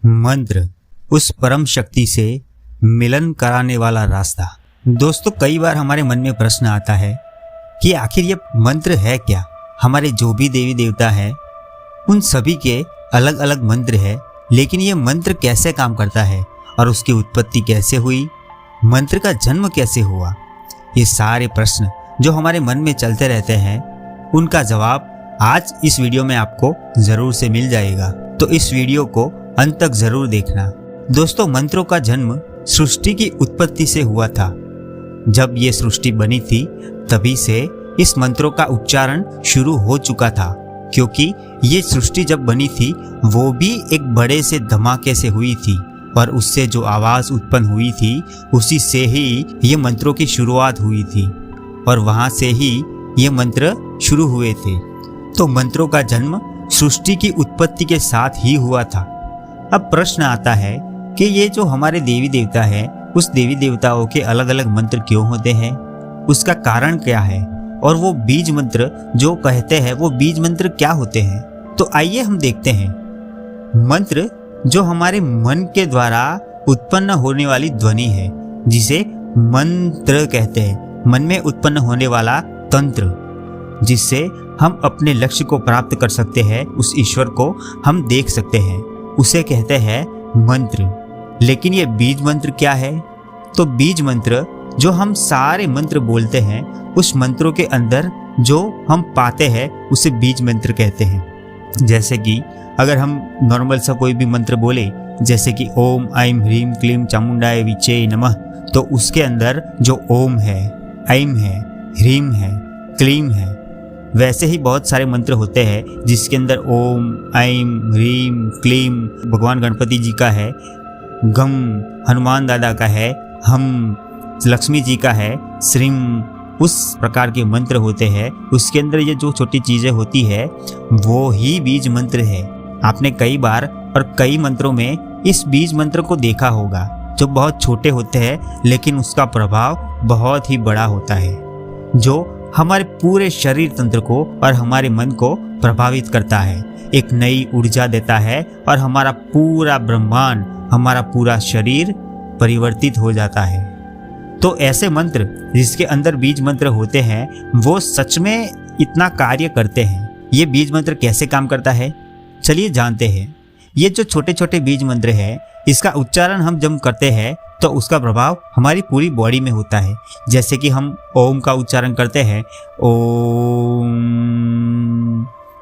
मंत्र, उस परम शक्ति से मिलन कराने वाला रास्ता। दोस्तों, कई बार हमारे मन में प्रश्न आता है कि आखिर ये मंत्र है क्या। हमारे जो भी देवी देवता है उन सभी के अलग अलग मंत्र है, लेकिन ये मंत्र कैसे काम करता है और उसकी उत्पत्ति कैसे हुई, मंत्र का जन्म कैसे हुआ, ये सारे प्रश्न जो हमारे मन में चलते रहते हैं उनका जवाब आज इस वीडियो में आपको जरूर से मिल जाएगा। तो इस वीडियो को अंत तक जरूर देखना। दोस्तों, मंत्रों का जन्म सृष्टि की उत्पत्ति से हुआ था। जब ये सृष्टि बनी थी तभी से इस मंत्रों का उच्चारण शुरू हो चुका था, क्योंकि ये सृष्टि जब बनी थी वो भी एक बड़े से धमाके से हुई थी और उससे जो आवाज उत्पन्न हुई थी उसी से ही ये मंत्रों की शुरुआत हुई थी और वहां से ही ये मंत्र शुरू हुए थे। तो मंत्रों का जन्म सृष्टि की उत्पत्ति के साथ ही हुआ था। अब प्रश्न आता है कि ये जो हमारे देवी देवता है उस देवी देवताओं के अलग अलग मंत्र क्यों होते हैं, उसका कारण क्या है और वो बीज मंत्र जो कहते हैं वो बीज मंत्र क्या होते हैं। तो आइए हम देखते हैं। मंत्र जो हमारे मन के द्वारा उत्पन्न होने वाली ध्वनि है, जिसे मंत्र कहते हैं। मन में उत्पन्न होने वाला तंत्र, जिससे हम अपने लक्ष्य को प्राप्त कर सकते हैं, उस ईश्वर को हम देख सकते हैं, उसे कहते हैं मंत्र। लेकिन ये बीज मंत्र क्या है? तो बीज मंत्र जो हम सारे मंत्र बोलते हैं उस मंत्रों के अंदर जो हम पाते हैं उसे बीज मंत्र कहते हैं। जैसे कि अगर हम नॉर्मल सा कोई भी मंत्र बोले, जैसे कि ओम ऐं ह्रीं क्लीं चामुंडाय विचे नमः, तो उसके अंदर जो ओम है, ऐं है, ह्रीं है, क्लीं है, वैसे ही बहुत सारे मंत्र होते हैं जिसके अंदर ओम ऐं ह्रीं क्लीं भगवान गणपति जी का है, गम हनुमान दादा का है, हम लक्ष्मी जी का है, श्रीम, उस प्रकार के मंत्र होते हैं। उसके अंदर ये जो छोटी चीज़ें होती है वो ही बीज मंत्र है। आपने कई बार और कई मंत्रों में इस बीज मंत्र को देखा होगा, जो बहुत छोटे होते हैं लेकिन उसका प्रभाव बहुत ही बड़ा होता है, जो हमारे पूरे शरीर तंत्र को और हमारे मन को प्रभावित करता है, एक नई ऊर्जा देता है और हमारा पूरा ब्रह्मांड, हमारा पूरा शरीर परिवर्तित हो जाता है। तो ऐसे मंत्र जिसके अंदर बीज मंत्र होते हैं वो सच में इतना कार्य करते हैं। ये बीज मंत्र कैसे काम करता है, चलिए जानते हैं। ये जो छोटे छोटे बीज मंत्र है, इसका उच्चारण हम जब करते हैं तो उसका प्रभाव हमारी पूरी बॉडी में होता है। जैसे कि हम ओम का उच्चारण करते हैं, ओम,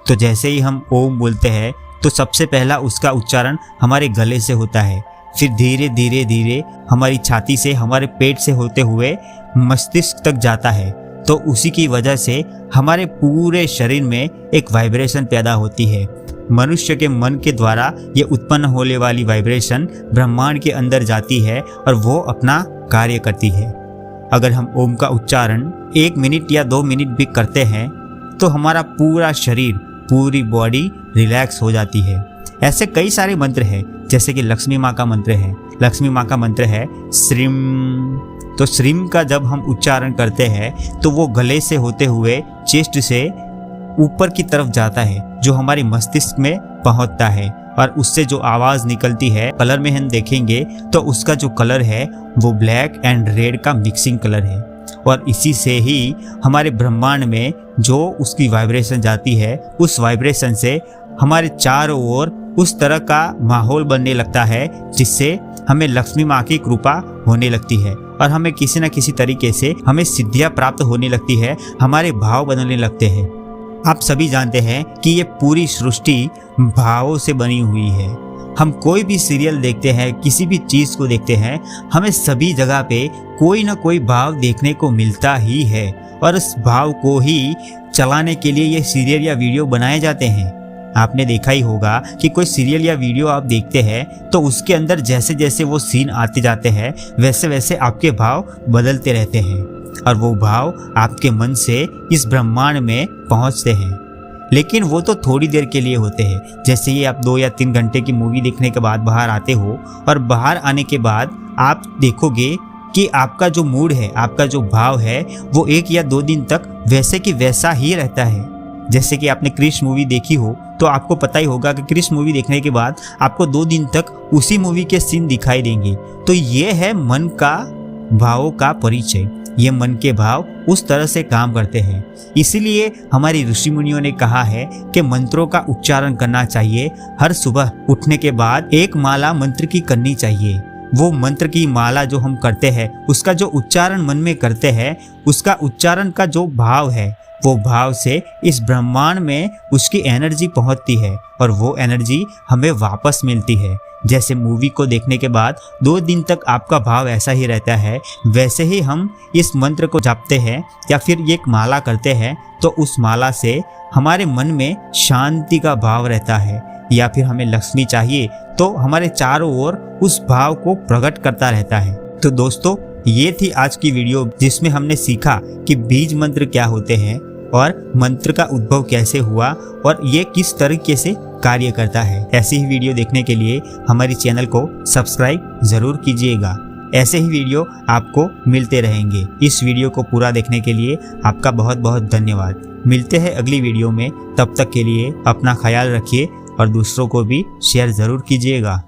तो जैसे ही हम ओम बोलते हैं तो सबसे पहला उसका उच्चारण हमारे गले से होता है, फिर धीरे धीरे धीरे हमारी छाती से, हमारे पेट से होते हुए मस्तिष्क तक जाता है। तो उसी की वजह से हमारे पूरे शरीर में एक वाइब्रेशन पैदा होती है। मनुष्य के मन के द्वारा ये उत्पन्न होने वाली वाइब्रेशन ब्रह्मांड के अंदर जाती है और वो अपना कार्य करती है। अगर हम ओम का उच्चारण 1 मिनट या 2 मिनट भी करते हैं तो हमारा पूरा शरीर, पूरी बॉडी रिलैक्स हो जाती है। ऐसे कई सारे मंत्र हैं, जैसे कि लक्ष्मी माँ का मंत्र है। लक्ष्मी माँ का मंत्र है श्रीम। तो श्रीम का जब हम उच्चारण करते हैं तो वो गले से होते हुए चेस्ट से ऊपर की तरफ जाता है, जो हमारे मस्तिष्क में पहुंचता है और उससे जो आवाज निकलती है, कलर में हम देखेंगे तो उसका जो कलर है वो ब्लैक एंड रेड का मिक्सिंग कलर है। और इसी से ही हमारे ब्रह्मांड में जो उसकी वाइब्रेशन जाती है, उस वाइब्रेशन से हमारे चारों ओर उस तरह का माहौल बनने लगता है जिससे हमें लक्ष्मी माँ की कृपा होने लगती है और हमें किसी न किसी तरीके से हमें सिद्धियाँ प्राप्त होने लगती है, हमारे भाव बनने लगते हैं। आप सभी जानते हैं कि ये पूरी सृष्टि भावों से बनी हुई है। हम कोई भी सीरियल देखते हैं, किसी भी चीज़ को देखते हैं, हमें सभी जगह पे कोई ना कोई भाव देखने को मिलता ही है और उस भाव को ही चलाने के लिए ये सीरियल या वीडियो बनाए जाते हैं। आपने देखा ही होगा कि कोई सीरियल या वीडियो आप देखते हैं तो उसके अंदर जैसे जैसे वो सीन आते जाते हैं वैसे वैसे आपके भाव बदलते रहते हैं और वो भाव आपके मन से इस ब्रह्मांड में पहुंचते हैं। लेकिन वो तो थोड़ी देर के लिए होते हैं। जैसे ही आप 2 या 3 घंटे की मूवी देखने के बाद बाहर आते हो और बाहर आने के बाद आप देखोगे कि आपका जो मूड है, आपका जो भाव है वो 1 या 2 दिन तक वैसे कि वैसा ही रहता है। जैसे कि आपने क्रिश मूवी देखी हो तो आपको पता ही होगा कि क्रिश मूवी देखने के बाद आपको 2 दिन तक उसी मूवी के सीन दिखाई देंगे। तो ये है मन का भावों का परिचय। ये मन के भाव उस तरह से काम करते हैं। इसीलिए हमारी ऋषि मुनियों ने कहा है कि मंत्रों का उच्चारण करना चाहिए। हर सुबह उठने के बाद एक माला मंत्र की करनी चाहिए। वो मंत्र की माला जो हम करते हैं, उसका जो उच्चारण मन में करते हैं, उसका उच्चारण का जो भाव है, वो भाव से इस ब्रह्मांड में उसकी एनर्जी पहुंचती है और वो एनर्जी हमें वापस मिलती है। जैसे मूवी को देखने के बाद 2 दिन तक आपका भाव ऐसा ही रहता है, वैसे ही हम इस मंत्र को जपते हैं या फिर एक माला करते हैं तो उस माला से हमारे मन में शांति का भाव रहता है। या फिर हमें लक्ष्मी चाहिए तो हमारे चारों ओर उस भाव को प्रकट करता रहता है। तो दोस्तों, ये थी आज की वीडियो जिसमें हमने सीखा कि बीज मंत्र क्या होते हैं और मंत्र का उद्भव कैसे हुआ और ये किस तरीके से कार्य करता है। ऐसी ही वीडियो देखने के लिए हमारे चैनल को सब्सक्राइब जरूर कीजिएगा। ऐसे ही वीडियो आपको मिलते रहेंगे। इस वीडियो को पूरा देखने के लिए आपका बहुत बहुत धन्यवाद। मिलते हैं अगली वीडियो में। तब तक के लिए अपना ख्याल रखिए और दूसरों को भी शेयर जरूर कीजिएगा।